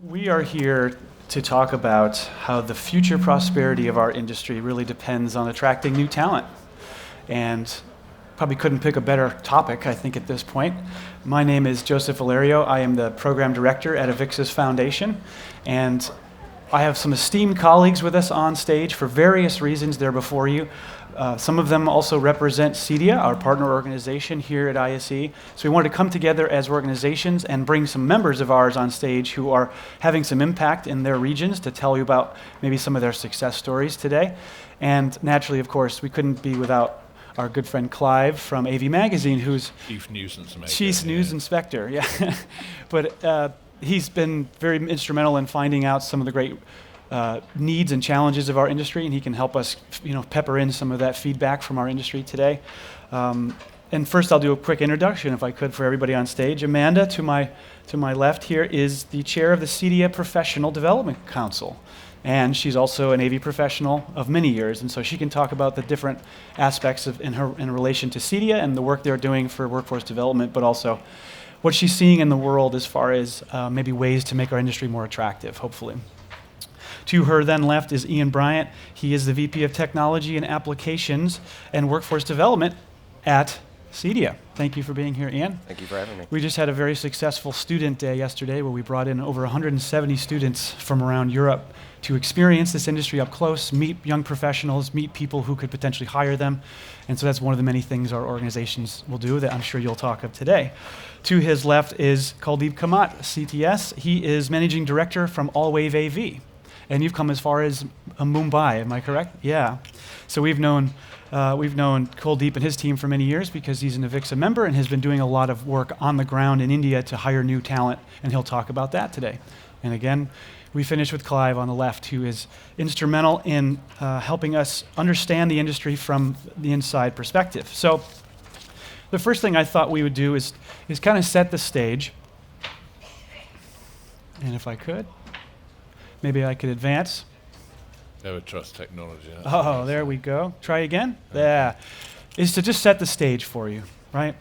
We are here to talk about how the future prosperity of our industry really depends on attracting new talent. And probably couldn't pick a better topic, I think, at this point. My name is Joseph Valerio. I am the program director at AVIXA's foundation. And I have some esteemed colleagues with us on stage for various reasons. They're before you. Some of them also represent CEDIA, our partner organization here at ISE. So we wanted to come together as organizations and bring some members of ours on stage who are having some impact in their regions to tell you about maybe some of their success stories today. And naturally, of course, we couldn't be without our good friend Clive from AV Magazine, who's Chief Nuisance Maker. Chief News Inspector, yeah. But he's been very instrumental in finding out some of the great needs and challenges of our industry, and he can help us, pepper in some of that feedback from our industry today. And first, I'll do a quick introduction, if I could, for everybody on stage. Amanda, to my left here, is the chair of the CEDIA Professional Development Council, and she's also an AV professional of many years, and so she can talk about the different aspects in relation to CEDIA and the work they're doing for workforce development, but also what she's seeing in the world as far as maybe ways to make our industry more attractive, hopefully. To her then left is Ian Bryant. He is the VP of Technology and Applications and Workforce Development at CEDIA. Thank you for being here, Ian. Thank you for having me. We just had a very successful student day yesterday where we brought in over 170 students from around Europe to experience this industry up close, meet young professionals, meet people who could potentially hire them. And so that's one of the many things our organizations will do that I'm sure you'll talk of today. To his left is Kuldip Kamat, CTS. He is Managing Director from Allwave AV. And you've come as far as Mumbai, am I correct? Yeah. So we've known Kuldip and his team for many years because he's an AVIXA member and has been doing a lot of work on the ground in India to hire new talent, and he'll talk about that today. And again, we finish with Clive on the left, who is instrumental in helping us understand the industry from the inside perspective. So the first thing I thought we would do is kind of set the stage. And if I could. Maybe I could advance. Never trust technology. Oh, there we go. Try again? Yeah. Is to just set the stage for you, right?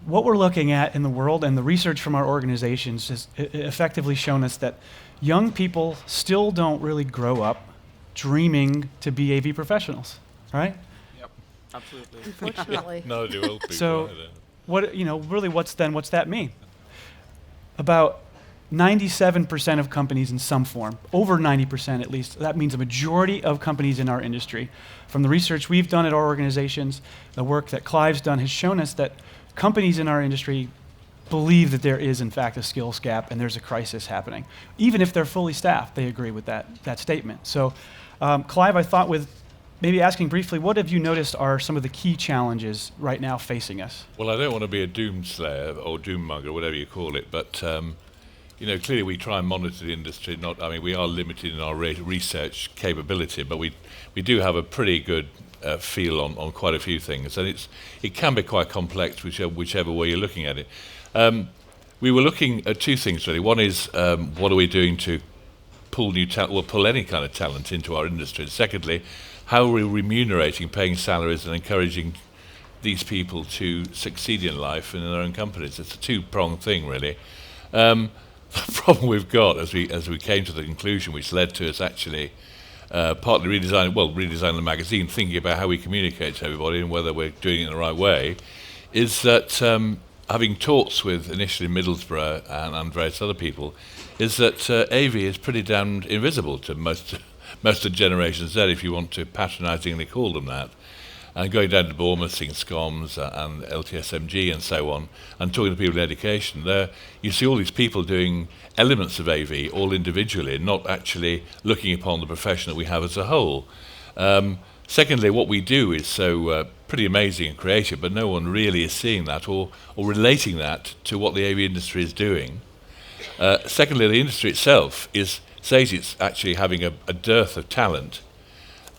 What we're looking at in the world and the research from our organizations has effectively shown us that young people still don't really grow up dreaming to be AV professionals, right? Yep, absolutely. Unfortunately. No, do old people. So, either. what's that mean? About 97% of companies in some form, over 90% at least, that means a majority of companies in our industry. From the research we've done at our organizations, the work that Clive's done has shown us that companies in our industry believe that there is in fact a skills gap and there's a crisis happening. Even if they're fully staffed, they agree with that statement. So Clive, I thought with maybe asking briefly, what have you noticed are some of the key challenges right now facing us? Well, I don't want to be a doomslayer or doommonger, whatever you call it, but clearly we try and monitor the industry. We are limited in our research capability, but we do have a pretty good feel on quite a few things, and it can be quite complex, whichever way you're looking at it. We were looking at two things really. One is what are we doing to pull new talent, or pull any kind of talent into our industry? And secondly, how are we remunerating, paying salaries, and encouraging these people to succeed in life and in their own companies? It's a two-pronged thing, really. The problem we've got, as we came to the conclusion, which led to us actually partly redesigning the magazine, thinking about how we communicate to everybody and whether we're doing it in the right way, is that having talks with initially Middlesbrough and various other people, is that AV is pretty damned invisible to most of Generation Z, if you want to patronisingly call them that. And going down to Bournemouth, seeing SCOMS and LTSMG and so on, and talking to people in education, there you see all these people doing elements of AV, all individually, not actually looking upon the profession that we have as a whole. Secondly, what we do is so pretty amazing and creative, but no one really is seeing that or relating that to what the AV industry is doing. Secondly, the industry itself says it's actually having a dearth of talent.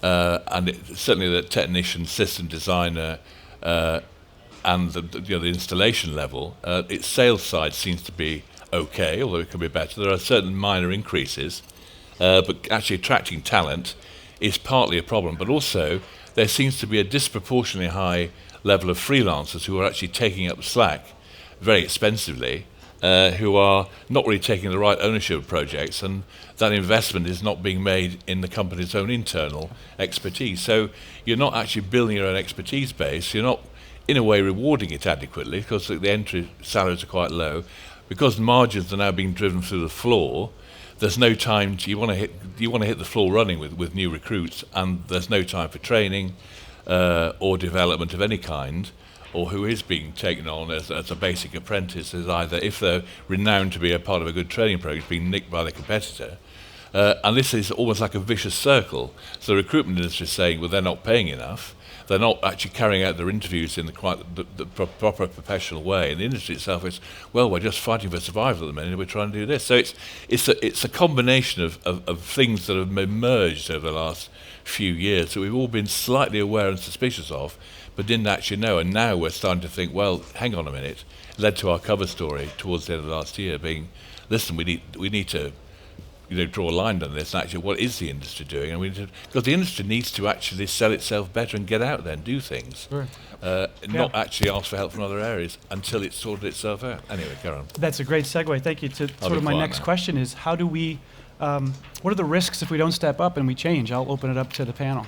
And certainly the technician, system designer, and the installation level, its sales side seems to be okay, although it could be better. There are certain minor increases, but actually attracting talent is partly a problem. But also there seems to be a disproportionately high level of freelancers who are actually taking up the slack very expensively who are not really taking the right ownership of projects, and that investment is not being made in the company's own internal expertise. So you're not actually building your own expertise base. You're not, in a way, rewarding it adequately because the entry salaries are quite low. Because margins are now being driven through the floor, there's no time you want to hit the floor running with new recruits, and there's no time for training or development of any kind, or who is being taken on as a basic apprentice is either, if they're renowned to be a part of a good training program, being nicked by the competitor. And this is almost like a vicious circle. So the recruitment industry is saying, well, they're not paying enough. They're not actually carrying out their interviews in the proper professional way. And the industry itself is, well, we're just fighting for survival at the minute, and we're trying to do this. So it's a combination of things that have emerged over the last few years that we've all been slightly aware and suspicious of, but didn't actually know. And now we're starting to think, well, hang on a minute. It led to our cover story towards the end of last year being, listen, we need to draw a line on this, and actually what is the industry doing? And because the industry needs to actually sell itself better and get out there and do things. Sure. Not actually ask for help from other areas until it's sorted itself out. Anyway, carry on. That's a great segue. Thank you. To sort of my next question is, how do we, what are the risks if we don't step up and we change? I'll open it up to the panel.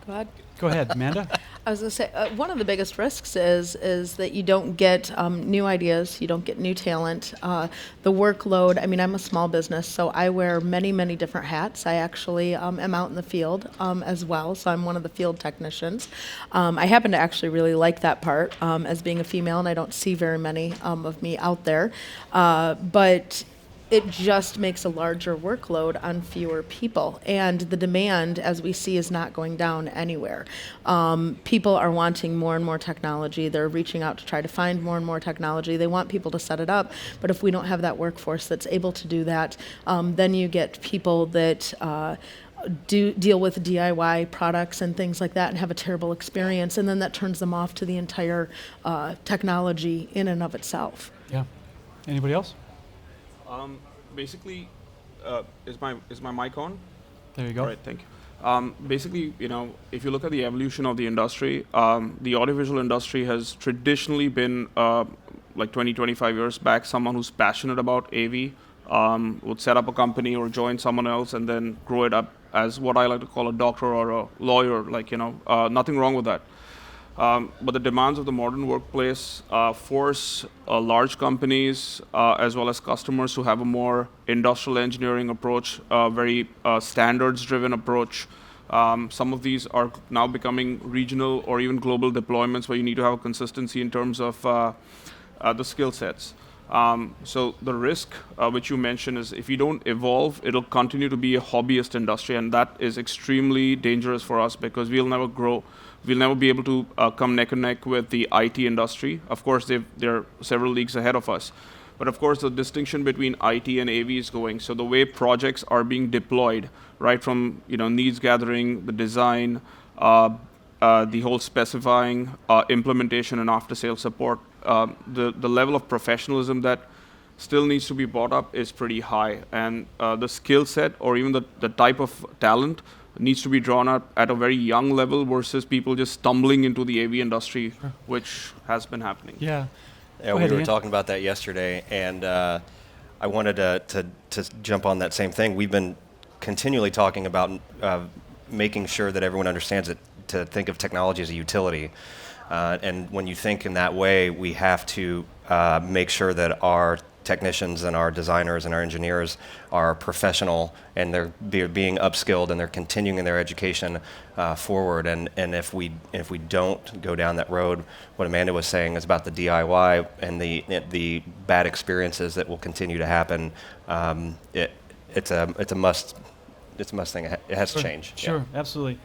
Go ahead. Go ahead, Amanda. I was going to say, one of the biggest risks is that you don't get new ideas, you don't get new talent. The workload, I mean, I'm a small business, so I wear many, many different hats. I actually am out in the field as well, so I'm one of the field technicians. I happen to actually really like that part as being a female, and I don't see very many of me out there. But it just makes a larger workload on fewer people. And the demand, as we see, is not going down anywhere. People are wanting more and more technology. They're reaching out to try to find more and more technology. They want people to set it up. But if we don't have that workforce that's able to do that, then you get people that deal with DIY products and things like that and have a terrible experience. And then that turns them off to the entire technology in and of itself. Yeah. Anybody else? Basically, is my mic on? There you go. All right, thank you. Basically, if you look at the evolution of the industry, the audiovisual industry has traditionally been, like 20, 25 years back, someone who's passionate about AV would set up a company or join someone else and then grow it up as what I like to call a doctor or a lawyer, nothing wrong with that. But the demands of the modern workplace force large companies as well as customers who have a more industrial engineering approach, very standards-driven approach. Some of these are now becoming regional or even global deployments where you need to have a consistency in terms of the skill sets. So the risk which you mentioned is if you don't evolve, it'll continue to be a hobbyist industry, and that is extremely dangerous for us because we'll never grow. We'll never be able to come neck and neck with the IT industry. Of course, they're several leagues ahead of us. But of course, the distinction between IT and AV is going. So the way projects are being deployed, right from needs gathering, the design, the whole specifying, implementation, and after-sales support, the level of professionalism that still needs to be brought up is pretty high. And the skill set or even the type of talent needs to be drawn up at a very young level versus people just stumbling into the AV industry, which has been happening. Yeah. Yeah, we were talking about that yesterday, and I wanted to jump on that same thing. We've been continually talking about making sure that everyone understands it, to think of technology as a utility. And when you think in that way, we have to make sure that our technicians and our designers and our engineers are professional and they're being upskilled and they're continuing their education forward. And if we don't go down that road, what Amanda was saying is about the DIY and the bad experiences that will continue to happen. It's a must thing. It has to change. Sure, yeah. Absolutely.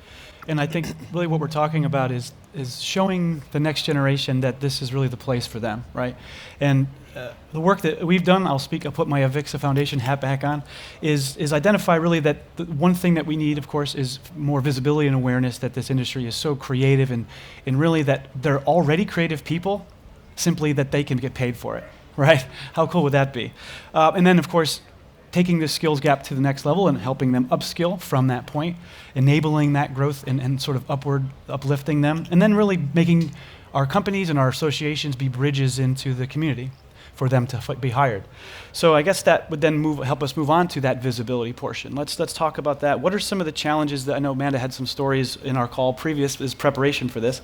And I think really what we're talking about is showing the next generation that this is really the place for them, right? And the work that we've done, I'll put my AVIXA Foundation hat back on, is identify really that the one thing that we need, of course, is more visibility and awareness that this industry is so creative and really that they're already creative people, simply that they can get paid for it, right? How cool would that be? And then, of course, taking the skills gap to the next level and helping them upskill from that point, enabling that growth and sort of uplifting them, and then really making our companies and our associations be bridges into the community for them to be hired. So I guess that would then help us move on to that visibility portion. Let's talk about that. What are some of the challenges that I know Amanda had some stories in our call previous as preparation for this?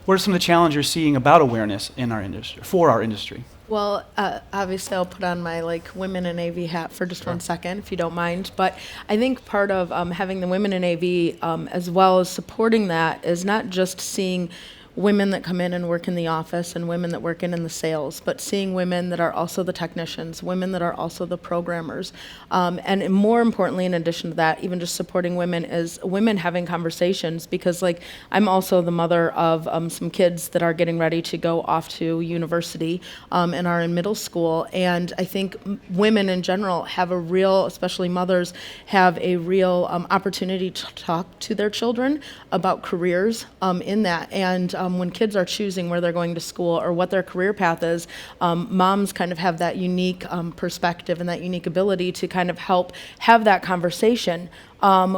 What are some of the challenges you're seeing about awareness in our industry, for our industry? Well, obviously, I'll put on my women in AV hat for just 1 second, if you don't mind. But I think part of having the women in AV, as well as supporting that, is not just seeing women that come in and work in the office and women that work in the sales, but seeing women that are also the technicians, women that are also the programmers. And more importantly, in addition to that, even just supporting women is women having conversations, because I'm also the mother of some kids that are getting ready to go off to university and are in middle school. And I think women in general have a real, especially mothers, have a real opportunity to talk to their children about careers in that. And when kids are choosing where they're going to school or what their career path is, moms kind of have that unique perspective and that unique ability to kind of help have that conversation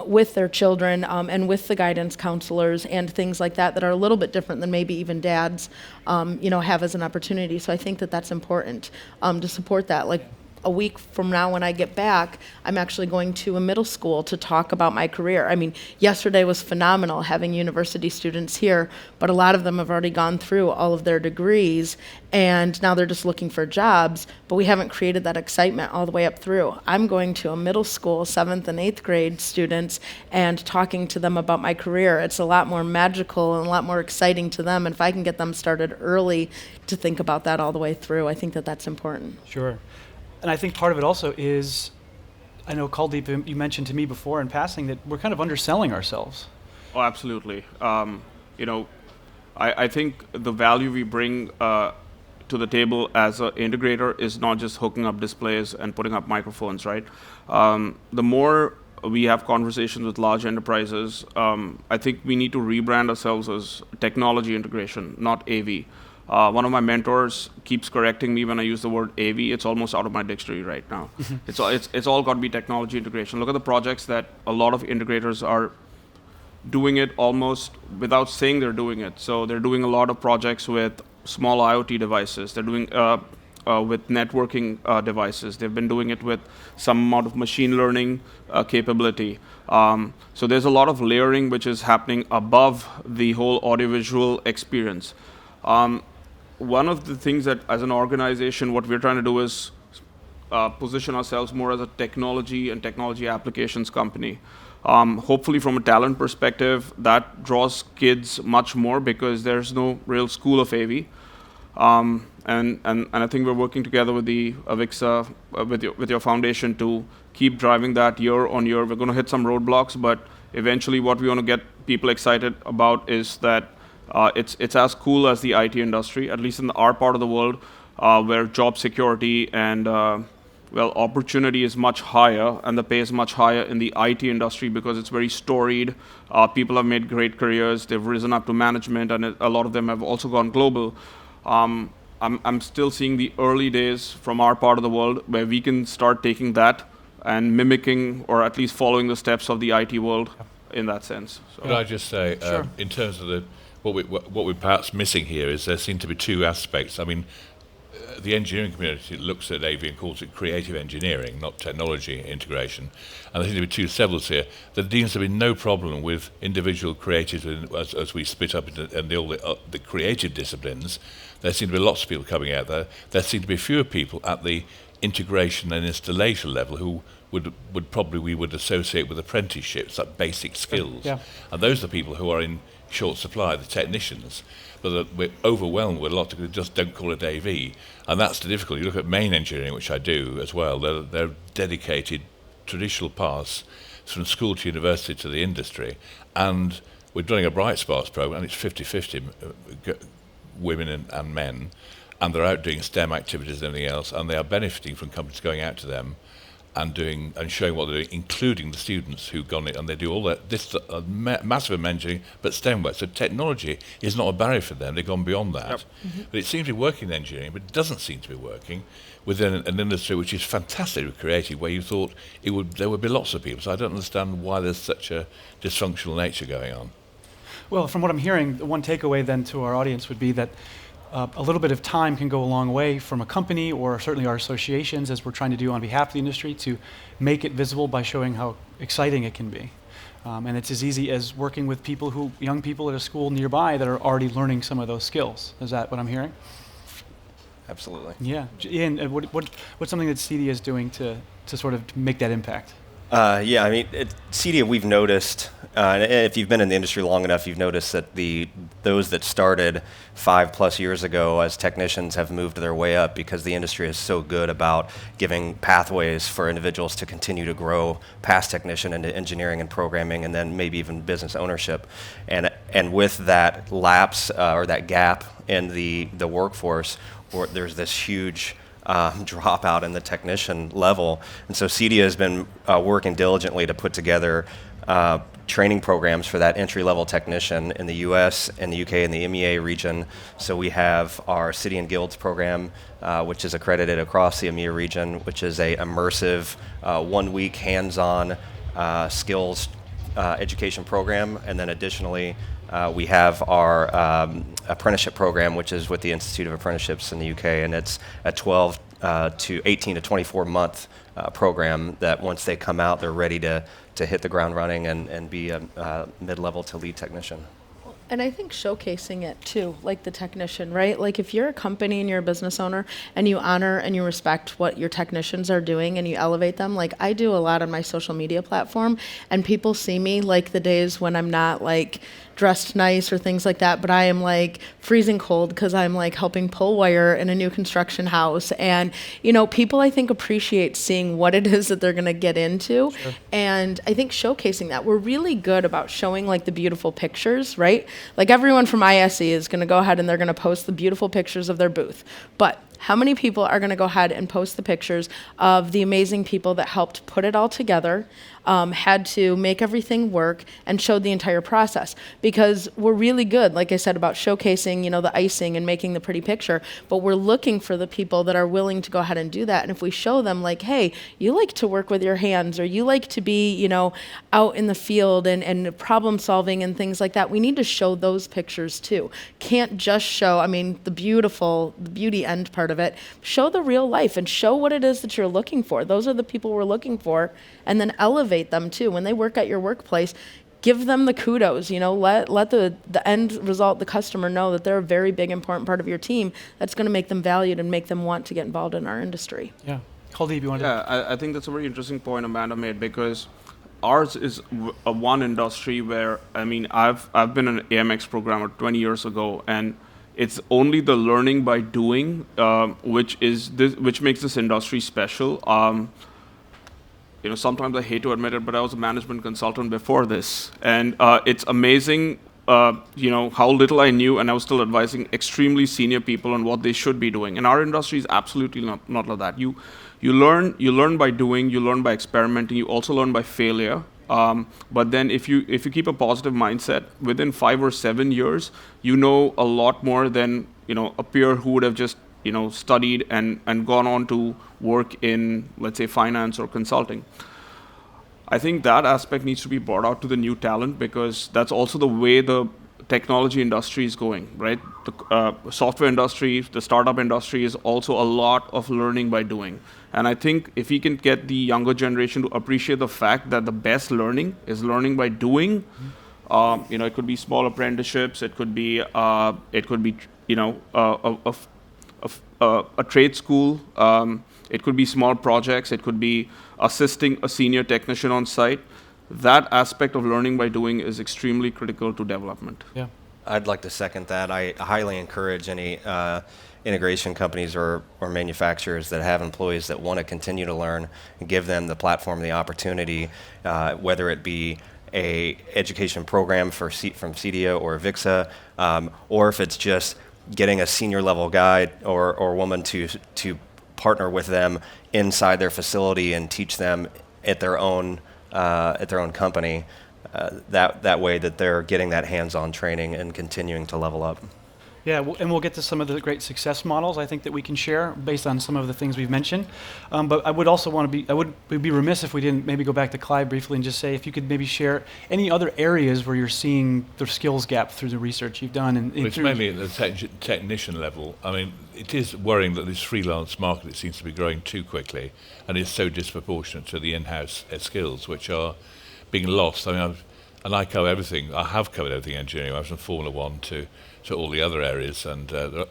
with their children and with the guidance counselors and things like that are a little bit different than maybe even dads, have as an opportunity. So I think that that's important to support that. A week from now when I get back, I'm actually going to a middle school to talk about my career. I mean, yesterday was phenomenal having university students here, but a lot of them have already gone through all of their degrees and now they're just looking for jobs, but we haven't created that excitement all the way up through. I'm going to a middle school, 7th and 8th grade students and talking to them about my career. It's a lot more magical and a lot more exciting to them. And if I can get them started early to think about that all the way through, I think that that's important. Sure. And I think part of it also is, I know Kuldip, you mentioned to me before in passing that we're kind of underselling ourselves. Oh, absolutely. I think the value we bring to the table as an integrator is not just hooking up displays and putting up microphones, right? The more we have conversations with large enterprises, I think we need to rebrand ourselves as technology integration, not AV. One of my mentors keeps correcting me when I use the word AV. It's almost out of my dictionary right now. It's all got to be technology integration. Look at the projects that a lot of integrators are doing it almost without saying they're doing it. So they're doing a lot of projects with small IoT devices. They're doing with networking devices. They've been doing it with some amount of machine learning capability. So there's a lot of layering which is happening above the whole audiovisual experience. One of the things that as an organization, what we're trying to do is position ourselves more as a technology and technology applications company. Hopefully from a talent perspective, that draws kids much more because there's no real school of AV. And I think we're working together with the AVIXA, with your foundation to keep driving that year on year. We're going to hit some roadblocks, but eventually what we want to get people excited about is that it's as cool as the IT industry, at least in our part of the world, where job security and opportunity is much higher and the pay is much higher in the IT industry because it's very storied. People have made great careers. They've risen up to management, and a lot of them have also gone global. I'm still seeing the early days from our part of the world where we can start taking that and mimicking or at least following the steps of the IT world in that sense. So. Could I just say, Sure. in terms of what we're perhaps missing here is there seem to be two aspects. I mean, the engineering community looks at AV and calls it creative engineering, not technology integration. And there seem to be two levels here. There seems to be no problem with individual creatives as we split up into all the creative disciplines. There seem to be lots of people coming out there. There seem to be fewer people at the integration and installation level who we would associate with apprenticeships, like basic skills. Yeah. And those are the people who are in short supply, the technicians. But we're overwhelmed with a lot of people who just don't call it AV. And that's the difficulty. You look at main engineering, which I do as well, they're dedicated traditional paths from school to university to the industry. And we're doing a Bright Sparks program, and it's 50-50 women and men. And they're out doing STEM activities and everything else, and they are benefiting from companies going out to them and showing what they're doing, including the students who've gone in, and they do all that. This is a massive engineering, but STEM work. So technology is not a barrier for them. They've gone beyond that. Yep. Mm-hmm. But it seems to be working in engineering, but it doesn't seem to be working within an industry which is fantastically creative, where you thought there would be lots of people. So I don't understand why there's such a dysfunctional nature going on. Well, from what I'm hearing, the one takeaway then to our audience would be that a little bit of time can go a long way from a company or certainly our associations, as we're trying to do on behalf of the industry, to make it visible by showing how exciting it can be. And it's as easy as working with young people at a school nearby that are already learning some of those skills. Is that what I'm hearing? Absolutely. Yeah. Ian, what's something that CEDIA is doing to sort of make that impact? Yeah, I mean, CEDIA, we've noticed, and if you've been in the industry long enough, you've noticed that those that started 5+ years ago as technicians have moved their way up because the industry is so good about giving pathways for individuals to continue to grow past technician into engineering and programming, and then maybe even business ownership. And with that lapse or that gap in the workforce, there's this huge dropout in the technician level. And so CEDIA has been working diligently to put together training programs for that entry-level technician in the US, in the UK, and the EMEA region. So we have our City and Guilds program, which is accredited across the EMEA region, which is a immersive 1-week hands-on skills education program. And then additionally, we have our apprenticeship program, which is with the Institute of Apprenticeships in the UK, and it's a 12 to 18 to 24 month program that once they come out, they're ready to hit the ground running and be a mid-level to lead technician. And I think showcasing it too, like the technician, right? Like if you're a company and you're a business owner and you honor and you respect what your technicians are doing and you elevate them, like I do a lot on my social media platform, and people see me like the days when I'm not like dressed nice or things like that, but I am like freezing cold because I'm like helping pull wire in a new construction house. And, you know, people I think appreciate seeing what it is that they're going to get into. Sure. And I think showcasing that, we're really good about showing like the beautiful pictures, right? Like everyone from ISE is going to go ahead and they're going to post the beautiful pictures of their booth. But how many people are going to go ahead and post the pictures of the amazing people that helped put it all together, had to make everything work, and showed the entire process? Because we're really good, like I said, about showcasing, you know, the icing and making the pretty picture, but we're looking for the people that are willing to go ahead and do that. And if we show them like, hey, you like to work with your hands, or you like to be, you know, out in the field and problem solving and things like that, we need to show those pictures too. Can't just show, I mean, the beauty end part of it. Show the real life and show what it is that you're looking for. Those are the people we're looking for, and then elevate them too. When they work at your workplace, give them the kudos, you know, let the end result, the customer, know that they're a very big, important part of your team. That's going to make them valued and make them want to get involved in our industry. Yeah. Kuldip, you want to? Yeah, I think that's a very interesting point Amanda made, because ours is a one industry where, I mean, I've been an AMX programmer 20 years ago, and it's only the learning by doing which makes this industry special. You know, sometimes I hate to admit it, but I was a management consultant before this, and it's amazing, you know, how little I knew, and I was still advising extremely senior people on what they should be doing. And our industry is absolutely not like that. You learn by doing, you learn by experimenting, you also learn by failure. But then if you keep a positive mindset, within 5 or 7 years, you know a lot more than, you know, a peer who would have just, you know, studied and gone on to work in, let's say, finance or consulting. I think that aspect needs to be brought out to the new talent, because that's also the way the technology industry is going, right? The software industry, the startup industry is also a lot of learning by doing. And I think if we can get the younger generation to appreciate the fact that the best learning is learning by doing, you know, it could be small apprenticeships, it could be you know, a trade school, it could be small projects, it could be assisting a senior technician on site. That aspect of learning by doing is extremely critical to development. Yeah. I'd like to second that. I highly encourage any integration companies or manufacturers that have employees that want to continue to learn and give them the platform, the opportunity, whether it be a education program from CEDIA or AVIXA, or if it's just getting a senior level guy or woman to partner with them inside their facility and teach them at their own company, that way that they're getting that hands-on training and continuing to level up. Yeah, and we'll get to some of the great success models I think that we can share based on some of the things we've mentioned. But I would also would be remiss if we didn't maybe go back to Clive briefly and just say if you could maybe share any other areas where you're seeing the skills gap through the research you've done. And It's mainly at the technician level. I mean, it is worrying that this freelance market seems to be growing too quickly and is so disproportionate to the in-house skills, which are being lost. I mean, and I cover everything. I have covered everything engineering. I was from Formula One to all the other areas. And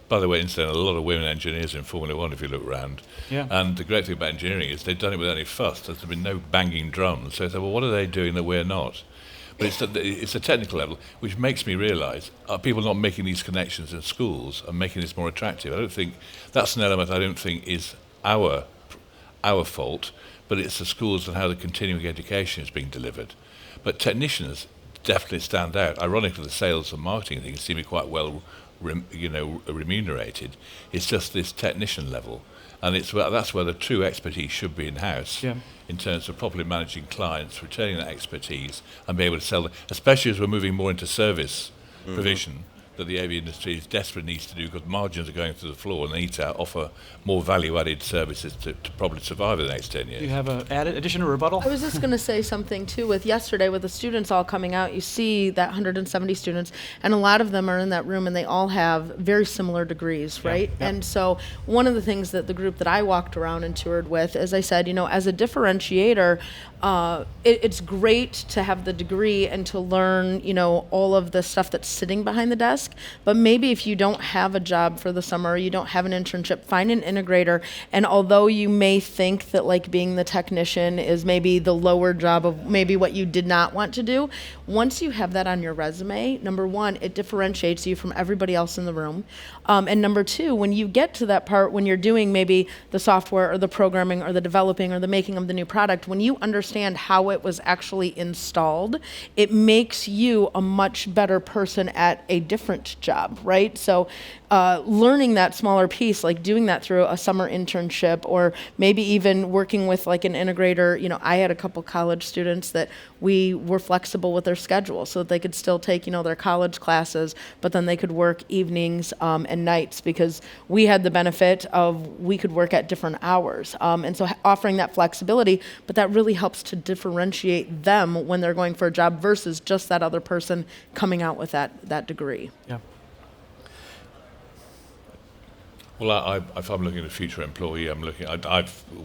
by the way, incidentally, a lot of women engineers in Formula One, if you look around. Yeah. And the great thing about engineering is they've done it without any fuss. There's been no banging drums. So they say, well, what are they doing that we're not? But it's a technical level, which makes me realise, are people not making these connections in schools and making this more attractive? I don't think that's an element I don't think is our fault, but it's the schools and how the continuing education is being delivered. But technicians definitely stand out. Ironically, the sales and marketing things seem to be quite well remunerated. It's just this technician level. And that's where the true expertise should be in-house, in terms of properly managing clients, retaining that expertise, and be able to sell them, especially as we're moving more into service provision, that the AV industry desperately needs to do because margins are going through the floor and they need to offer more value-added services to probably survive the next 10 years. Do you have an additional rebuttal? I was just going to say something too. With yesterday, with the students all coming out, you see that 170 students, and a lot of them are in that room, and they all have very similar degrees, right? Yeah. And so one of the things that the group that I walked around and toured with, as I said, as a differentiator, it's great to have the degree and to learn, all of the stuff that's sitting behind the desk. But maybe if you don't have a job for the summer, or you don't have an internship, find an integrator. And although you may think that like being the technician is maybe the lower job of maybe what you did not want to do, once you have that on your resume, number one, it differentiates you from everybody else in the room. And number two, when you get to that part, when you're doing maybe the software or the programming or the developing or the making of the new product, when you understand how it was actually installed, it makes you a much better person at a different job, right? So learning that smaller piece, like doing that through a summer internship, or maybe even working with like an integrator. I had a couple college students that we were flexible with their schedule so that they could still take, their college classes, but then they could work evenings and nights because we had the benefit of we could work at different hours. And so offering that flexibility, but that really helps to differentiate them when they're going for a job versus just that other person coming out with that degree. Yeah. Well, if I'm looking at a future employee,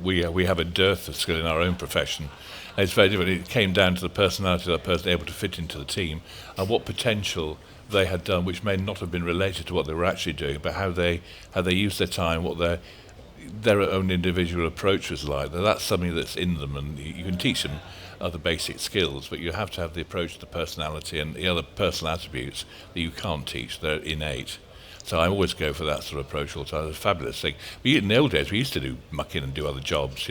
we have a dearth of skill in our own profession. And it's very different. It came down to the personality of that person able to fit into the team and what potential they had done, which may not have been related to what they were actually doing, but how they used their time, what their own individual approach was like. That's something that's in them, and you can teach them other basic skills, but you have to have the approach to the personality and the other personal attributes that you can't teach. They're innate. So I always go for that sort of approach all the time. It's a fabulous thing. In the old days, we used to do muck in and do other jobs,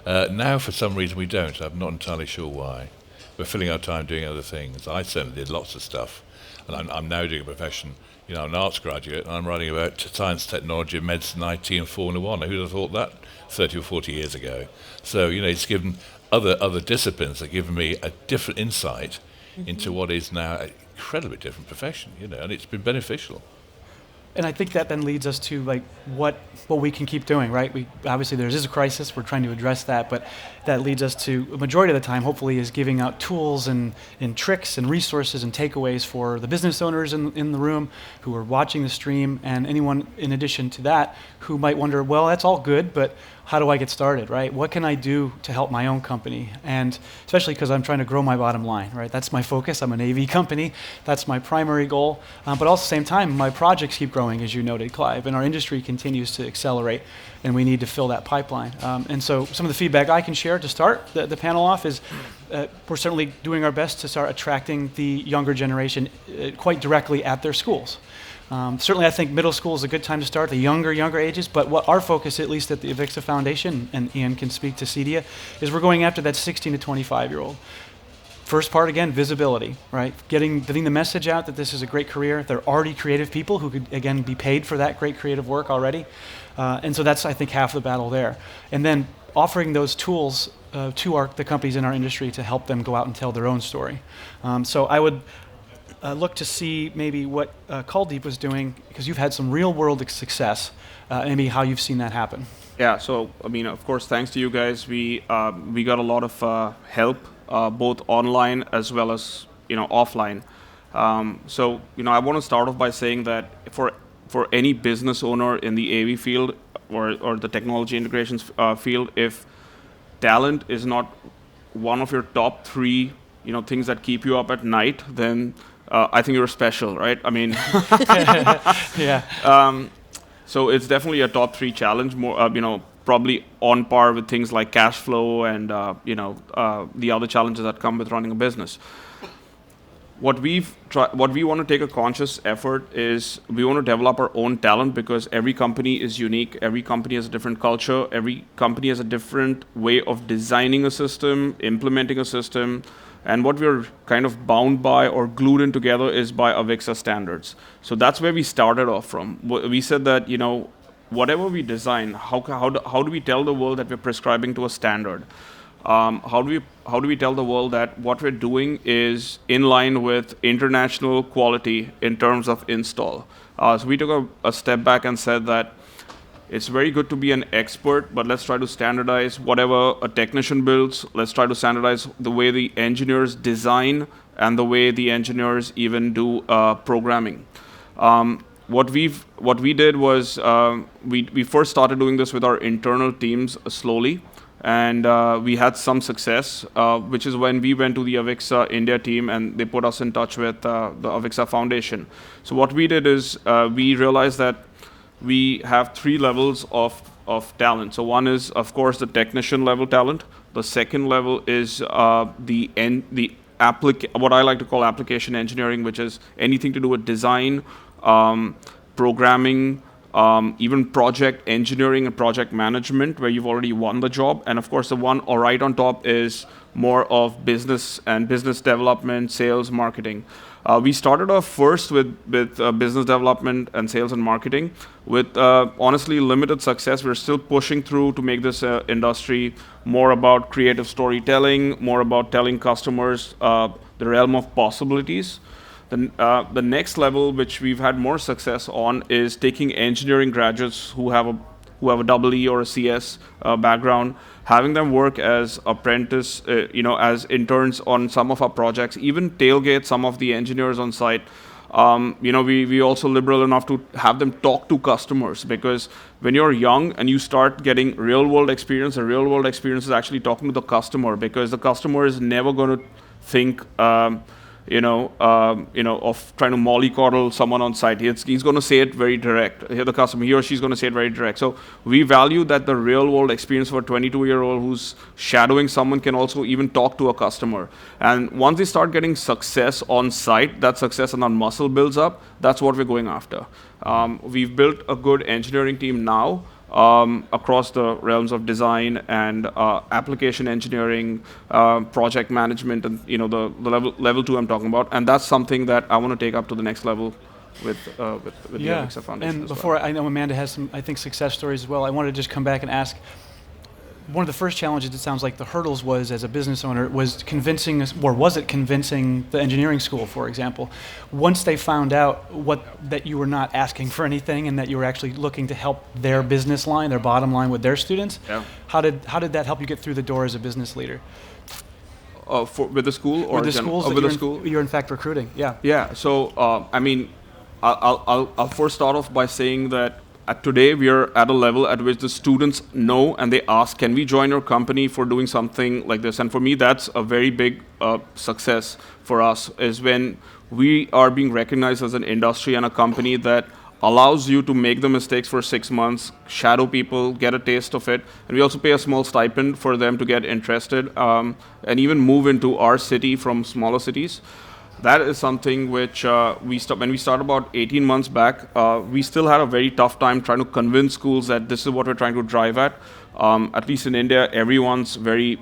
Now, for some reason, we don't. I'm not entirely sure why. We're filling our time doing other things. I certainly did lots of stuff. And I'm now doing a profession. I'm an arts graduate, and I'm writing about science, technology, medicine, IT, and Formula One. Who'd have thought that 30 or 40 years ago? So, it's given other disciplines that give me a different insight into what is now an incredibly different profession, and it's been beneficial. And I think that then leads us to like what we can keep doing, right? Obviously there is a crisis, we're trying to address that, but that leads us to a majority of the time, hopefully, is giving out tools and tricks and resources and takeaways for the business owners in the room who are watching the stream, and anyone in addition to that who might wonder, well, that's all good, but how do I get started, right? What can I do to help my own company? And especially because I'm trying to grow my bottom line, right? That's my focus. I'm an AV company. That's my primary goal. But also at the same time, my projects keep growing, as you noted, Clive, and our industry continues to accelerate, and we need to fill that pipeline. And so some of the feedback I can share to start the panel off is we're certainly doing our best to start attracting the younger generation quite directly at their schools. Certainly, I think middle school is a good time to start, the younger ages, but what our focus, at least at the AVIXA Foundation, and Ian can speak to CEDIA, is we're going after that 16 to 25-year-old. First part, again, visibility, right? Getting the message out that this is a great career. They're already creative people who could, again, be paid for that great creative work already. And so that's, I think, half the battle there. And then offering those tools to the companies in our industry to help them go out and tell their own story. So I would look to see maybe what Kuldip was doing, because you've had some real-world success, maybe how you've seen that happen. Yeah, so I mean, of course, thanks to you guys, we got a lot of help, both online as well as offline. So I want to start off by saying that for any business owner in the AV field or the technology integrations field, if talent is not one of your top three things that keep you up at night, then I think you're special, right? I mean, Yeah. So it's definitely a top three challenge, more probably on par with things like cash flow and the other challenges that come with running a business. What we want to take a conscious effort is we want to develop our own talent, because every company is unique. Every company has a different culture. Every company has a different way of designing a system, implementing a system. And what we're kind of bound by or glued in together is by AVIXA standards. So that's where we started off from. We said that, whatever we design, how do we tell the world that we're prescribing to a standard? How do we tell the world that what we're doing is in line with international quality in terms of install? So we took a step back and said that it's very good to be an expert, but let's try to standardize whatever a technician builds. Let's try to standardize the way the engineers design and the way the engineers even do programming. What we did was we first started doing this with our internal teams slowly, and we had some success, which is when we went to the AVIXA India team and they put us in touch with the AVIXA Foundation. So what we did is we realized that we have three levels of talent. So one is, of course, the technician level talent. The second level is what I like to call application engineering, which is anything to do with design, programming, even project engineering and project management, where you've already won the job. And of course, the one right on top is more of business and business development, sales, marketing. We started off first with business development and sales and marketing with honestly limited success. We're still pushing through to make this industry more about creative storytelling, more about telling customers the realm of possibilities. The next level, which we've had more success on, is taking engineering graduates who have a double E or a CS background, having them work as apprentice, as interns on some of our projects, even tailgate some of the engineers on site. We also liberal enough to have them talk to customers, because when you're young and you start getting real world experience, the real world experience is actually talking to the customer, because the customer is never going to think of trying to mollycoddle someone on site. He's going to say it very direct. The customer, he or she's going to say it very direct. So we value that the real world experience for a 22-year-old who's shadowing someone can also even talk to a customer. And once they start getting success on site, that success and that muscle builds up, that's what we're going after. We've built a good engineering team now, across the realms of design and application engineering, project management, and the level 2 I'm talking about, and that's something that I want to take up to the next level with the AVIXA Foundation. And before, I know Amanda has some, I think, success stories as well. I wanted to just come back and ask. One of the first challenges, it sounds like the hurdles was, as a business owner, was convincing the engineering school, for example, once they found out that you were not asking for anything and that you were actually looking to help their business line, their bottom line with their students? Yeah. How did that help you get through the door as a business leader? With the school or with the schools with the school? You're in fact recruiting. Yeah. Yeah. So I'll first start off by saying that today we are at a level at which the students know and they ask, can we join your company for doing something like this? And for me, that's a very big success for us, is when we are being recognized as an industry and a company that allows you to make the mistakes for 6 months, shadow people, get a taste of it, and we also pay a small stipend for them to get interested and even move into our city from smaller cities. That is something which when we started about 18 months back, we still had a very tough time trying to convince schools that this is what we're trying to drive at. At least in India, everyone's very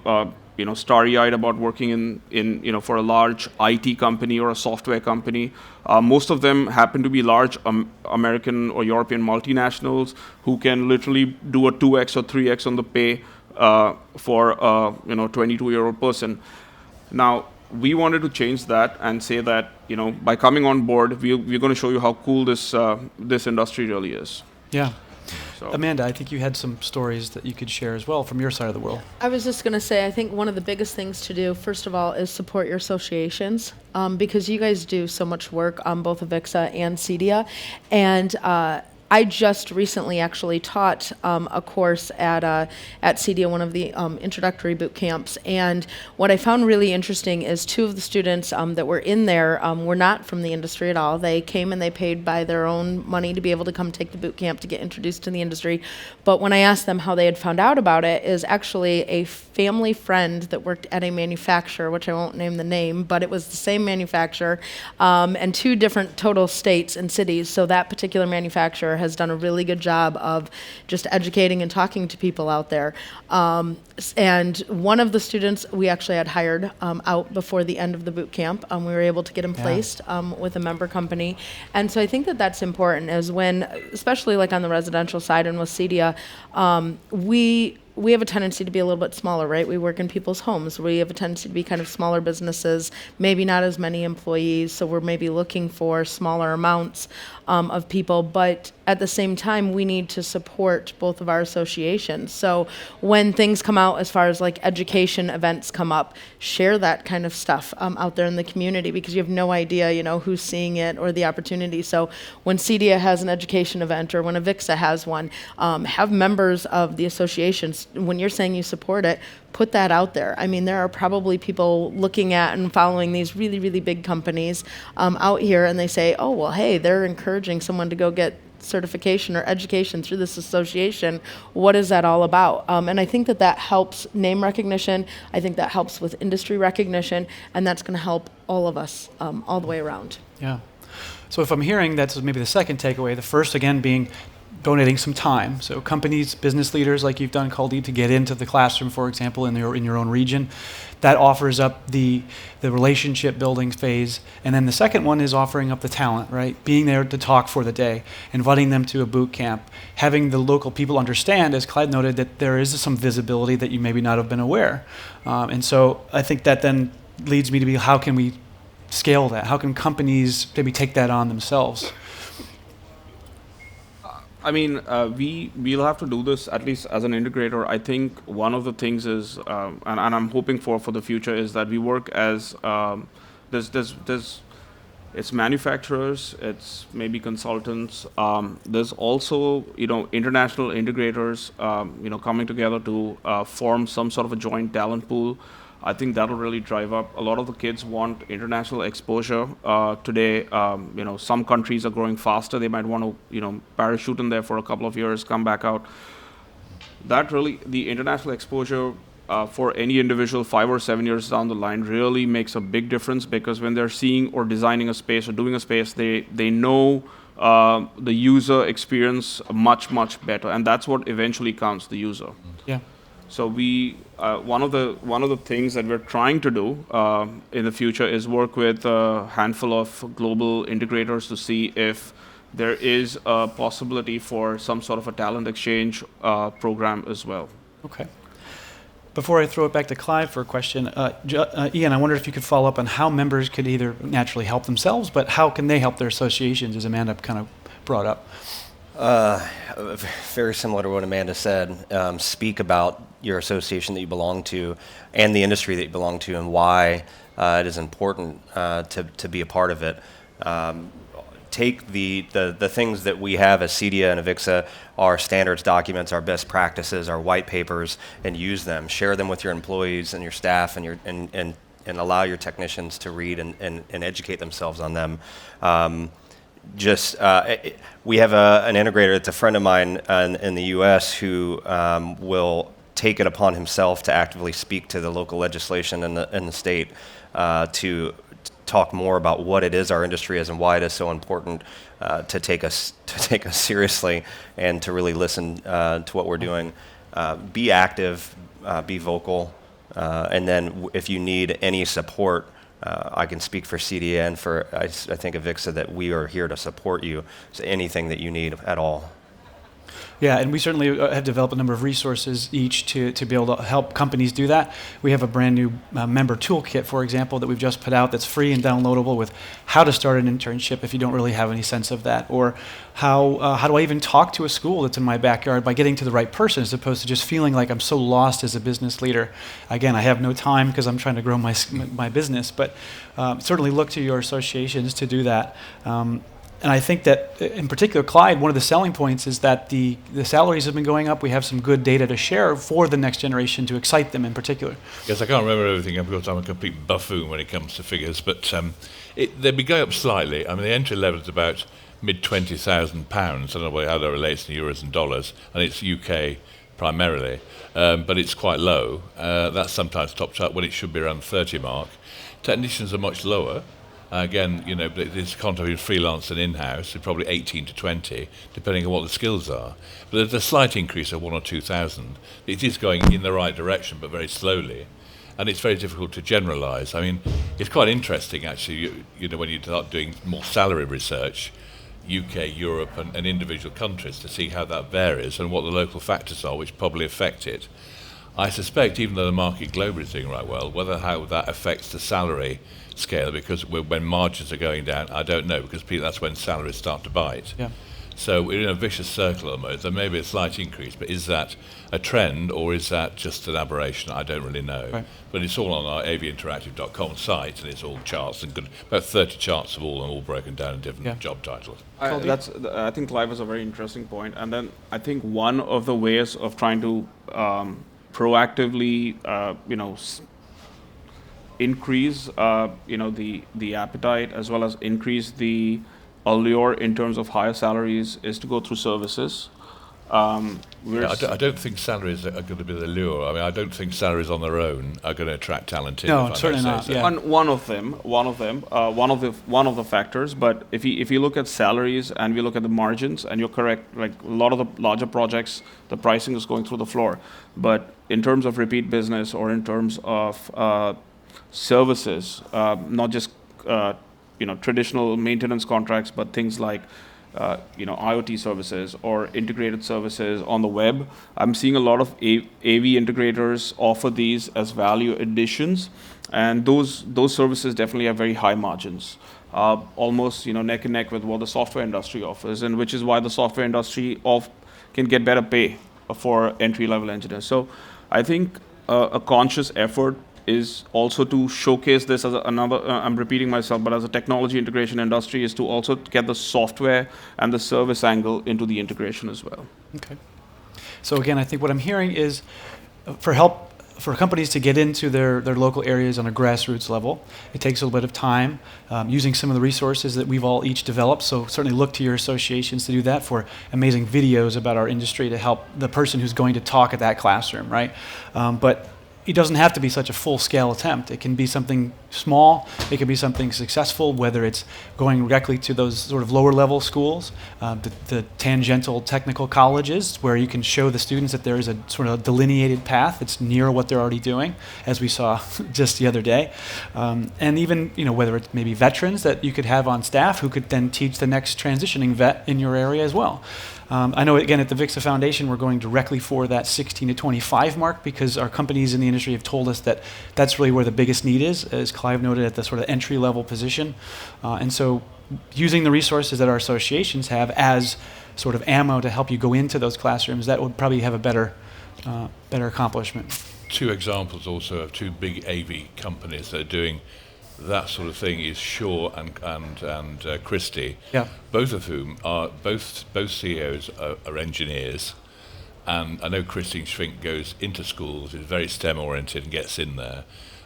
starry-eyed about working in for a large IT company or a software company. Most of them happen to be large American or European multinationals who can literally do a 2x or 3x on the pay for a 22-year-old person. Now, we wanted to change that and say that, by coming on board, we're going to show you how cool this industry really is. Yeah. So. Amanda, I think you had some stories that you could share as well from your side of the world. I was just going to say, I think one of the biggest things to do, first of all, is support your associations, because you guys do so much work on both AVIXA and CEDIA. And I just recently actually taught a course at CEDIA, one of the introductory boot camps. And what I found really interesting is two of the students that were in there were not from the industry at all. They came and they paid by their own money to be able to come take the boot camp to get introduced to the industry. But when I asked them how they had found out about it, is actually a family friend that worked at a manufacturer, which I won't name the name, but it was the same manufacturer, and two different total states and cities. So that particular manufacturer has done a really good job of just educating and talking to people out there. And one of the students we actually had hired out before the end of the boot camp. We were able to get him placed with a member company. And so I think that that's important, is when, especially like on the residential side and with CEDIA, we have a tendency to be a little bit smaller, right? We work in people's homes. We have a tendency to be kind of smaller businesses, maybe not as many employees, so we're maybe looking for smaller amounts of people. But at the same time, we need to support both of our associations. So when things come out as far as like education events come up, share that kind of stuff out there in the community, because you have no idea, who's seeing it or the opportunity. So when CEDIA has an education event or when AVIXA has one, have members of the associations, when you're saying you support it, put that out there. I mean, there are probably people looking at and following these really, really big companies out here, and they say, oh, well, hey, they're encouraging someone to go get certification or education through this association. What is that all about? And I think that helps name recognition. I think that helps with industry recognition, and that's going to help all of us all the way around. Yeah. So if I'm hearing, that's maybe the second takeaway. The first, again, being donating some time. So companies, business leaders like you've done, Kuldip, to get into the classroom, for example, in your own region, that offers up the relationship building phase. And then the second one is offering up the talent, right? Being there to talk for the day, inviting them to a boot camp, having the local people understand, as Clive noted, that there is some visibility that you maybe not have been aware. And so I think that then leads me to be, how can we scale that? How can companies maybe take that on themselves? I mean, we'll have to do this, at least as an integrator. I think one of the things is, and I'm hoping for the future, is that we work as it's manufacturers, it's maybe consultants. There's also international integrators coming together to form some sort of a joint talent pool. I think that'll really drive up. A lot of the kids want international exposure today. Some countries are growing faster. They might want to, parachute in there for a couple of years, come back out. That really, the international exposure for any individual 5 or 7 years down the line really makes a big difference, because when they're seeing or designing a space or doing a space, they know the user experience much, much better. And that's what eventually counts, the user. Yeah. So one of the things that we're trying to do in the future is work with a handful of global integrators to see if there is a possibility for some sort of a talent exchange program as well. Okay. Before I throw it back to Clive for a question, Ian, I wondered if you could follow up on how members could either naturally help themselves, but how can they help their associations, as Amanda kind of brought up? Very similar to what Amanda said. Speak about your association that you belong to and the industry that you belong to, and why it is important to be a part of it. Take the things that we have as CEDIA and AVIXA, our standards documents, our best practices, our white papers, and use them. Share them with your employees and your staff, and allow your technicians to read and educate themselves on them. We have an integrator that's a friend of mine in the U.S. who will take it upon himself to actively speak to the local legislation in the state to talk more about what it is our industry is and why it is so important to take us seriously and to really listen to what we're doing. Be active, be vocal, and then if you need any support, I can speak for CEDIA and for I think AVIXA that we are here to support you. So anything that you need at all. Yeah, and we certainly have developed a number of resources each to be able to help companies do that. We have a brand new member toolkit, for example, that we've just put out that's free and downloadable with how to start an internship if you don't really have any sense of that, or how do I even talk to a school that's in my backyard by getting to the right person as opposed to just feeling like I'm so lost as a business leader. Again, I have no time because I'm trying to grow my business, but certainly look to your associations to do that. And I think that, in particular, Clive, one of the selling points is that the salaries have been going up. We have some good data to share for the next generation to excite them in particular. Yes, I can't remember everything because I'm a complete buffoon when it comes to figures, but they've been going up slightly. I mean, the entry level is about mid-£20,000. I don't know how that relates to euros and dollars, and it's UK primarily, but it's quite low. That's sometimes topped up when it should be around the 30 mark. Technicians are much lower. Again, this contract is freelance and in-house, it's probably 18 to 20, depending on what the skills are. But there's a slight increase of 1,000 or 2,000. It is going in the right direction, but very slowly. And it's very difficult to generalise. I mean, it's quite interesting, actually, when you start doing more salary research, UK, Europe, and individual countries, to see how that varies and what the local factors are, which probably affect it. I suspect, even though the market globally is doing right well, how that affects the salary scale, because when margins are going down, I don't know, because that's when salaries start to bite. Yeah. So we're in a vicious circle almost. There may be a slight increase, but is that a trend or is that just an aberration? I don't really know. Right. But it's all on our avinteractive.com site, and it's all charts, and about 30 charts of all broken down in different job titles. I think Clive has a very interesting point. And then I think one of the ways of trying to proactively, increase, the appetite, as well as increase the allure in terms of higher salaries, is to go through services. I don't think salaries are going to be the lure. I mean, I don't think salaries on their own are going to attract talent in. No, certainly not. Yeah. One of the factors. But if you look at salaries and we look at the margins, and you're correct, like a lot of the larger projects, the pricing is going through the floor. But in terms of repeat business, or in terms of services, not just traditional maintenance contracts, but things like IoT services or integrated services on the web. I'm seeing a lot of AV integrators offer these as value additions, and those services definitely have very high margins, almost neck and neck with what the software industry offers, and which is why the software industry can get better pay for entry-level engineers. So I think a conscious effort is also to showcase this as another, I'm repeating myself, but as a technology integration industry, is to also get the software and the service angle into the integration as well. Okay. So again, I think what I'm hearing is for companies to get into their local areas on a grassroots level, it takes a little bit of time, using some of the resources that we've all each developed. So certainly look to your associations to do that, for amazing videos about our industry to help the person who's going to talk at that classroom, right? But it doesn't have to be such a full-scale attempt. It can be something small. It can be something successful, whether it's going directly to those sort of lower-level schools, the tangential technical colleges, where you can show the students that there is a sort of delineated path that's near what they're already doing, as we saw just the other day. And even whether it's maybe veterans that you could have on staff who could then teach the next transitioning vet in your area as well. I know, again, at the AVIXA Foundation, we're going directly for that 16 to 25 mark, because our companies in the industry have told us that that's really where the biggest need is, as Clive noted, at the sort of entry-level position. And so using the resources that our associations have as sort of ammo to help you go into those classrooms, that would probably have a better accomplishment. Two examples also of two big AV companies that are doing that sort of thing is Shaw and Christie, both of whom are both CEOs are engineers, and I know Christine Schwink goes into schools, is very STEM oriented and gets in there,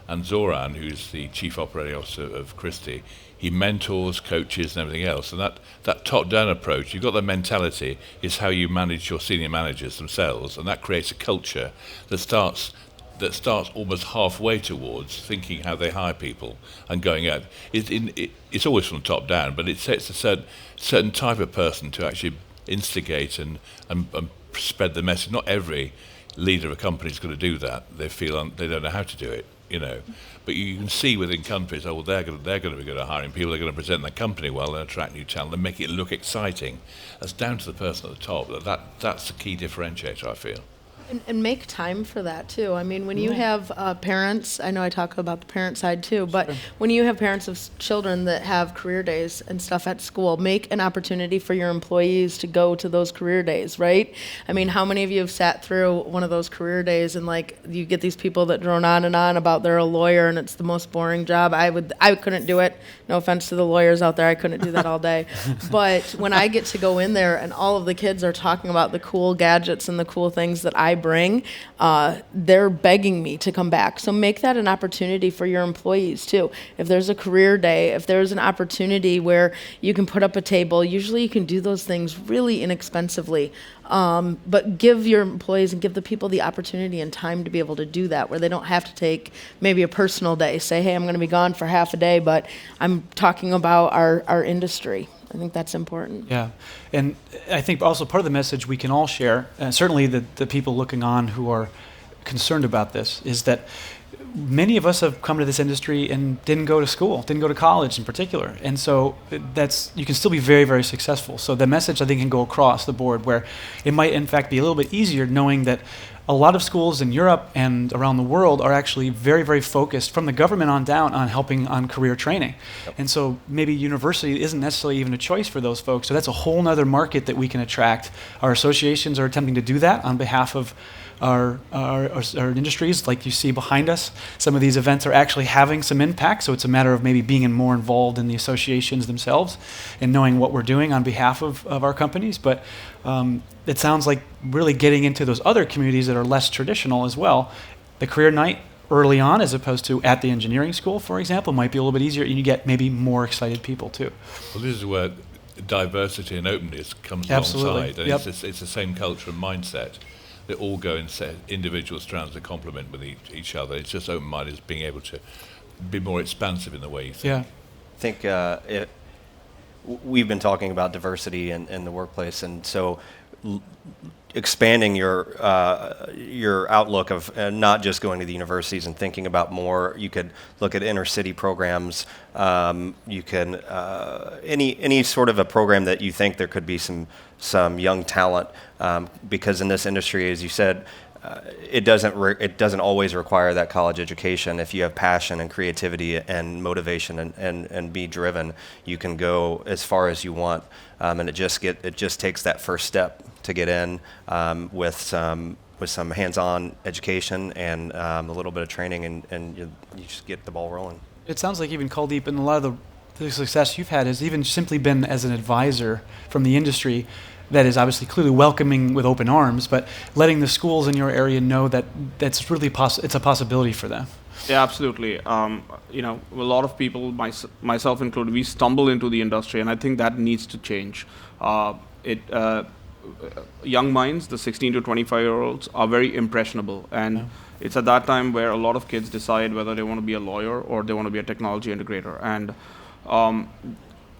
and Zoran, who's the chief operating officer of Christie, he mentors, coaches, and everything else. And that top-down approach, you've got the mentality, is how you manage your senior managers themselves, and that creates a culture that starts almost halfway towards thinking how they hire people and going out. It's always from top down, but it sets a certain type of person to actually instigate and spread the message. Not every leader of a company is going to do that. They feel they don't know how to do it. you know. But you can see within countries, oh, well, they're going to be good at hiring people. They're going to present their company well and attract new talent and make it look exciting. That's down to the person at the top. That's the key differentiator, I feel. And make time for that too. I mean, when you have parents, I know I talk about the parent side too, but when you have parents of children that have career days and stuff at school, make an opportunity for your employees to go to those career days, right? I mean, how many of you have sat through one of those career days and like you get these people that drone on and on about they're a lawyer and it's the most boring job. I couldn't do it. No offense to the lawyers out there, I couldn't do that all day. But when I get to go in there and all of the kids are talking about the cool gadgets and the cool things that I bring, they're begging me to come back. So make that an opportunity for your employees too. If there's a career day, if there's an opportunity where you can put up a table, usually you can do those things really inexpensively. But give your employees and give the people the opportunity and time to be able to do that, where they don't have to take maybe a personal day. Say, hey, I'm going to be gone for half a day, but I'm talking about our industry. I think that's important. Yeah, and I think also part of the message we can all share, and certainly the people looking on who are concerned about this, is that many of us have come to this industry and didn't go to school, didn't go to college in particular. And so you can still be very, very successful. So the message I think can go across the board, where it might in fact be a little bit easier knowing that a lot of schools in Europe and around the world are actually very, very focused from the government on down on helping on career training. Yep. And so maybe university isn't necessarily even a choice for those folks. So that's a whole nother market that we can attract. Our associations are attempting to do that on behalf of our industries, like you see behind us. Some of these events are actually having some impact, so it's a matter of maybe being more involved in the associations themselves and knowing what we're doing on behalf of our companies. But it sounds like really getting into those other communities that are less traditional as well. The career night early on, as opposed to at the engineering school, for example, might be a little bit easier, and you get maybe more excited people too. Well, this is where diversity and openness comes Absolutely. alongside, and Yep. it's the same culture and mindset. They all go in individual strands that complement with each other. It's just open-minded, is being able to be more expansive in the way you think. Yeah. I think we've been talking about diversity in the workplace, and so expanding your outlook of not just going to the universities and thinking about more. You could look at inner city programs. You can any sort of a program that you think there could be some young talent, because in this industry, as you said, it doesn't always require that college education. If you have passion and creativity and motivation and be driven, you can go as far as you want. And it just takes that first step to get in with some hands-on education and a little bit of training, and you just get the ball rolling. It sounds like even Kuldip and a lot of the success you've had has even simply been as an advisor from the industry that is obviously clearly welcoming with open arms, but letting the schools in your area know that that's really it's a possibility for them. Yeah, absolutely. A lot of people, myself included, we stumble into the industry, and I think that needs to change. Young minds, the 16 to 25-year-olds, are very impressionable, and it's at that time where a lot of kids decide whether they want to be a lawyer or they want to be a technology integrator, and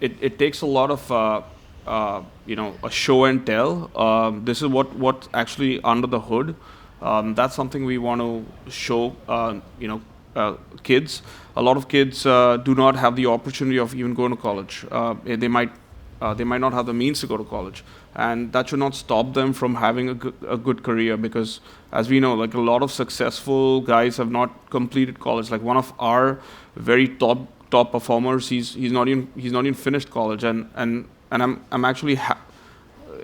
it takes a lot of a show and tell. This is what's actually under the hood. That's something we want to show. Kids. A lot of kids do not have the opportunity of even going to college. They might not have the means to go to college, and that should not stop them from having a good career. Because, as we know, like a lot of successful guys have not completed college. Like one of our very top performers, he's not even finished college, and I'm actually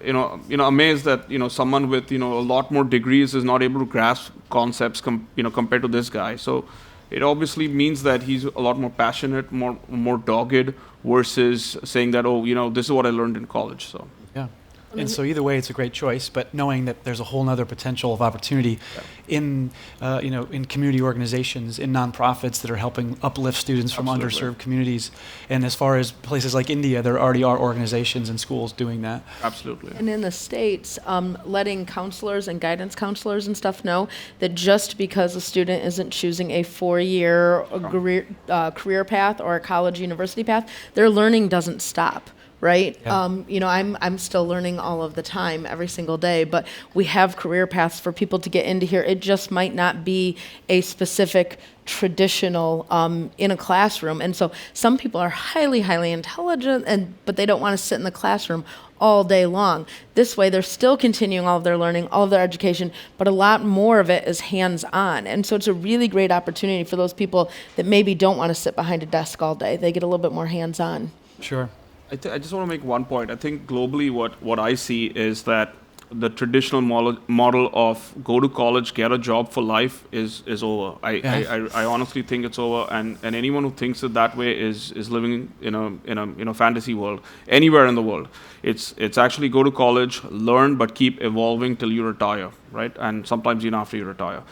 amazed that someone with a lot more degrees is not able to grasp concepts compared to this guy. So it obviously means that he's a lot more passionate, more dogged, versus saying that, this is what I learned in college. So yeah. And so either way, it's a great choice, but knowing that there's a whole other potential of opportunity in community organizations, in nonprofits that are helping uplift students from underserved communities. And as far as places like India, there already are organizations and schools doing that. Absolutely. And in the States, letting counselors and guidance counselors and stuff know that just because a student isn't choosing a 4-year career path or a college university path, their learning doesn't stop. right? Yeah. I'm still learning all of the time, every single day, but we have career paths for people to get into here. It just might not be a specific traditional in a classroom. And so some people are highly, highly intelligent, but they don't want to sit in the classroom all day long. This way, they're still continuing all of their learning, all of their education, but a lot more of it is hands-on. And so it's a really great opportunity for those people that maybe don't want to sit behind a desk all day. They get a little bit more hands-on. Sure. I just want to make one point. I think globally what I see is that the traditional model of go to college, get a job for life is over. I honestly think it's over, and anyone who thinks it that way is living in a fantasy world anywhere in the world. It's actually go to college, learn, but keep evolving till you retire, right? And sometimes even after you retire.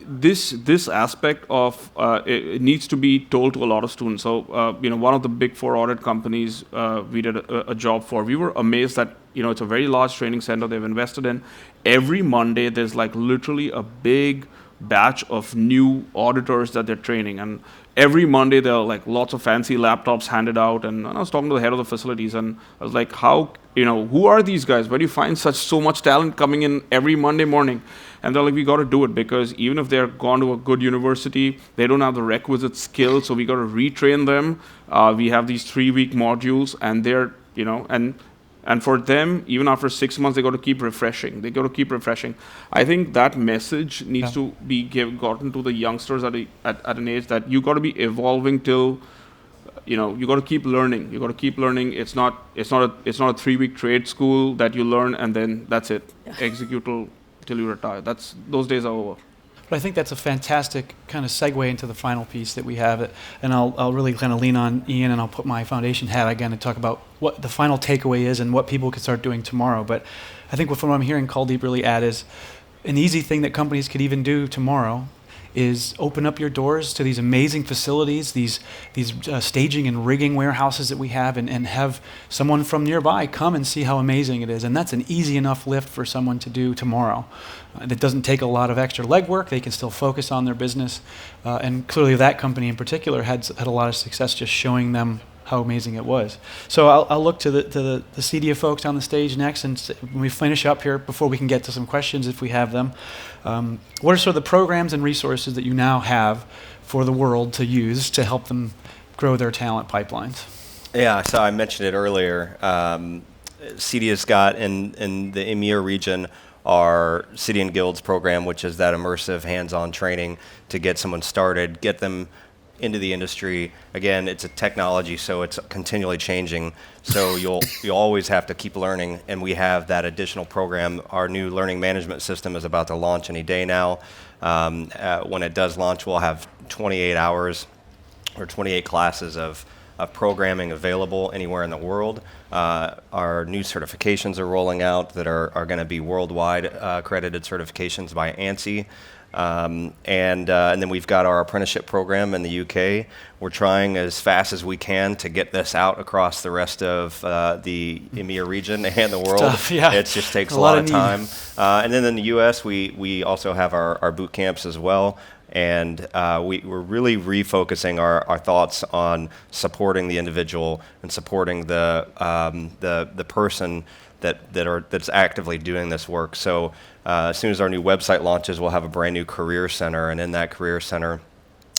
This aspect of it needs to be told to a lot of students. So one of the big 4 audit companies we did a job for, we were amazed that it's a very large training center they've invested in. Every Monday there's like literally a big batch of new auditors that they're training, and every Monday there are like lots of fancy laptops handed out. And I was talking to the head of the facilities, and I was like, how who are these guys? Where do you find so much talent coming in every Monday morning? And they're like, we got to do it, because even if they're gone to a good university, they don't have the requisite skills, so we got to retrain them. We have these 3-week modules, and they're, and for them, even after 6 months, they got to keep refreshing. I think that message needs to be gotten to the youngsters at an age that you got to be evolving till, you got to keep learning. It's not a 3-week trade school that you learn and then that's it. Execute till you retire. Those days are over. But I think that's a fantastic kind of segue into the final piece that we have. And I'll really kind of lean on Ian, and I'll put my foundation hat again and talk about what the final takeaway is and what people can start doing tomorrow. But I think what I'm hearing Kuldip really add is an easy thing that companies could even do tomorrow is open up your doors to these amazing facilities, these staging and rigging warehouses that we have, and have someone from nearby come and see how amazing it is. And that's an easy enough lift for someone to do tomorrow. That doesn't take a lot of extra legwork. They can still focus on their business. And clearly that company in particular had a lot of success just showing them how amazing it was. So I'll look to the CEDIA folks on the stage next, and when we finish up here, before we can get to some questions if we have them, what are sort of the programs and resources that you now have for the world to use to help them grow their talent pipelines? Yeah, so I mentioned it earlier. CEDIA's got in the EMEA region our City and Guilds program, which is that immersive hands-on training to get someone started, get them into the industry. Again, it's a technology, so it's continually changing. So you'll always have to keep learning, and we have that additional program. Our new learning management system is about to launch any day now. When it does launch, we'll have 28 hours or 28 classes of programming available anywhere in the world. Our new certifications are rolling out that are going to be worldwide accredited certifications by ANSI. And then we've got our apprenticeship program in the UK. We're trying as fast as we can to get this out across the rest of the EMEA region and the world. Tough, yeah. It just takes a lot of time. And then in the US, we also have our boot camps as well. And we're really refocusing our thoughts on supporting the individual and supporting the person that's actively doing this work. So as soon as our new website launches, we'll have a brand new career center, and in that career center,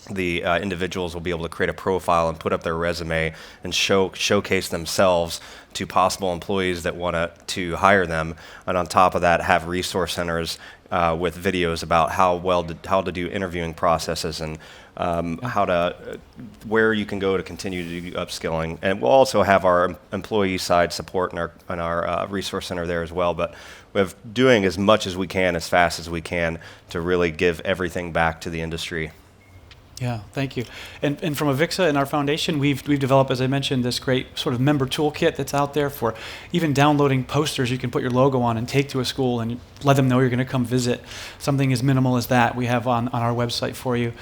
the individuals will be able to create a profile and put up their resume and showcase themselves to possible employees that want to hire them. And on top of that, have resource centers with videos about how to do interviewing processes and where you can go to continue to do upskilling. And we'll also have our employee side support in our resource center there as well. But we're doing as much as we can, as fast as we can, to really give everything back to the industry. Yeah, thank you. And from AVIXA and our foundation, we've developed, as I mentioned, this great sort of member toolkit that's out there for even downloading posters you can put your logo on and take to a school and let them know you're going to come visit. Something as minimal as that we have on our website for you.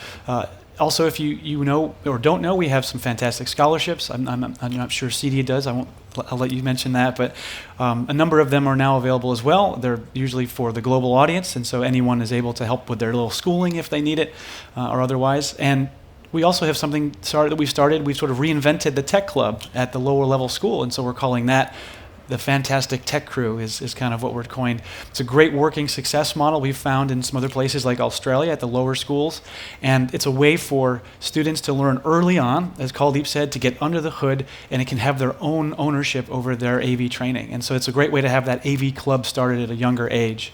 Also, if you know or don't know, we have some fantastic scholarships. I'm not sure CEDIA does. I'll let you mention that, but a number of them are now available as well. They're usually for the global audience, and so anyone is able to help with their little schooling if they need it or otherwise. And we also have something that we've started. We've sort of reinvented the tech club at the lower level school, and so we're calling that the Fantastic Tech Crew is kind of what we're coined. It's a great working success model we've found in some other places like Australia at the lower schools, and it's a way for students to learn early on, as Kuldip said, to get under the hood, and it can have their own ownership over their AV training. And so it's a great way to have that AV club started at a younger age.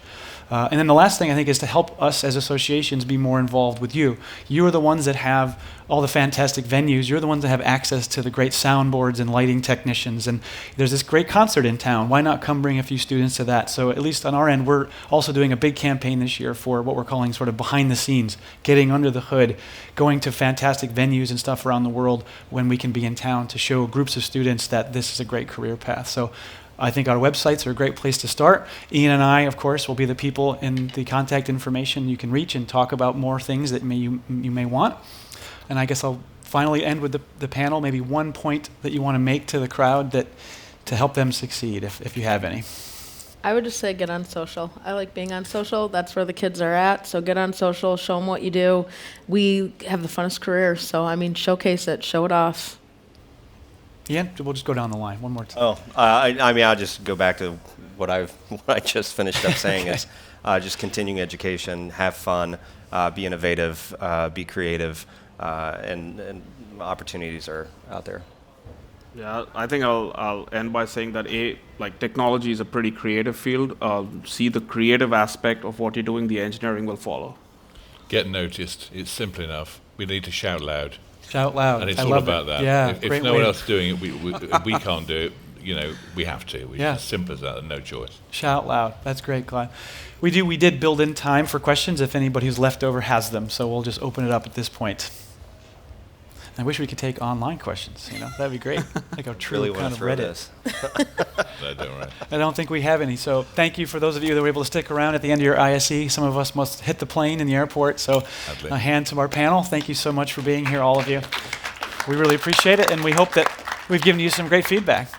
And then the last thing I think is to help us as associations be more involved with you. You are the ones that have all the fantastic venues. You're the ones that have access to the great soundboards and lighting technicians. And there's this great concert in town. Why not come bring a few students to that? So at least on our end, we're also doing a big campaign this year for what we're calling sort of behind the scenes, getting under the hood, going to fantastic venues and stuff around the world when we can be in town to show groups of students that this is a great career path. So I think our websites are a great place to start. Ian and I, of course, will be the people in the contact information you can reach and talk about more things that you may want. And I guess I'll finally end with the panel, maybe one point that you want to make to the crowd to help them succeed, if you have any. I would just say get on social. I like being on social. That's where the kids are at. So get on social, show them what you do. We have the funnest career. So, I mean, showcase it, show it off. Ian, we'll just go down the line one more time. Oh, I mean, I'll just go back to what I just finished up saying. Okay. Is just continuing education, have fun, be innovative, be creative, and opportunities are out there. Yeah, I think I'll end by saying that technology is a pretty creative field. See the creative aspect of what you're doing, the engineering will follow. Get noticed. It's simple enough. We need to shout loud. Shout loud. And it's I all love about it. that. Yeah, If no one else is doing it, we can't do it. We have to. It's Yeah. as simple as that, and no choice. Shout loud. That's great, Clive. We did build in time for questions if anybody who's left over has them, so we'll just open it up at this point. I wish we could take online questions. That'd be great. Like a true Really kind want of to throw Reddit. this. No, don't worry. I don't think we have any. So thank you for those of you that were able to stick around at the end of your ISE. Some of us must hit the plane in the airport. So Sadly. a hand to our panel. Thank you so much for being here, all of you. We really appreciate it, and we hope that we've given you some great feedback.